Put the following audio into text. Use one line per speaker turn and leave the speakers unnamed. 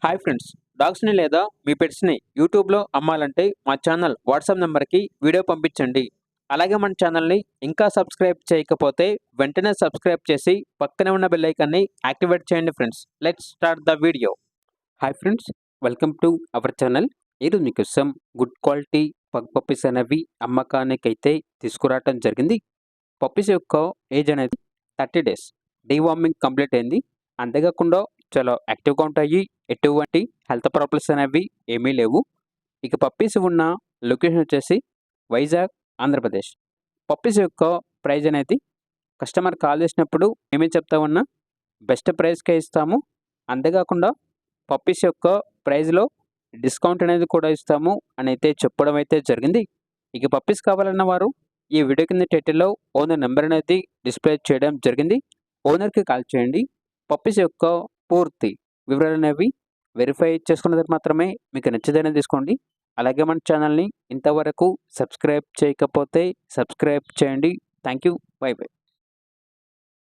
Hi friends, డాగ్స్ని లేదా మీ పెట్స్ని యూట్యూబ్లో అమ్మాలంటే మా ఛానల్ వాట్సాప్ నెంబర్కి వీడియో పంపించండి. అలాగే మన ఛానల్ని ఇంకా సబ్స్క్రైబ్ చేయకపోతే వెంటనే సబ్స్క్రైబ్ చేసి పక్కనే ఉన్న బెల్ ఐకాన్ని యాక్టివేట్ చేయండి friends. Let's start the video. Hi friends, welcome to our channel. ఈరోజు మీకోసం గుడ్ క్వాలిటీ పగ్ పప్పీస్ అనేవి అమ్మకానికైతే తీసుకురావటం జరిగింది. పప్పీస్ యొక్క ఏజ్ అనేది 30 days. డీవార్మింగ్ కంప్లీట్ అయింది. అంతేకాకుండా చాలా యాక్టివ్గా ఉంటాయి. ఎటువంటి హెల్త్ ప్రాబ్లమ్స్ అనేవి ఏమీ లేవు. ఇక పప్పీస్ ఉన్న లొకేషన్ వచ్చేసి వైజాగ్, ఆంధ్రప్రదేశ్. పప్పీస్ యొక్క ప్రైజ్ అనేది కస్టమర్ కాల్ చేసినప్పుడు మేమేం చెప్తా ఉన్నా బెస్ట్ ప్రైస్కే ఇస్తాము. అంతేకాకుండా పప్పీస్ యొక్క ప్రైజ్లో డిస్కౌంట్ అనేది కూడా ఇస్తాము అని అయితే చెప్పడం అయితే జరిగింది. ఇక పప్పీస్ కావాలన్న వారు ఈ వీడియో కింద టైటిల్లో ఓనర్ నెంబర్ అనేది డిస్ప్లే చేయడం జరిగింది. ఓనర్కి కాల్ చేయండి. పప్పీస్ యొక్క పూర్తి వివరాలు అనేవి వెరిఫై చేసుకున్న తర్వాత మాత్రమే మీకు నచ్చితేనే తీసుకోండి. అలాగే మన ఛానల్ని ఇంతవరకు సబ్స్క్రైబ్ చేయకపోతే సబ్స్క్రైబ్ చేయండి. Thank you. By by.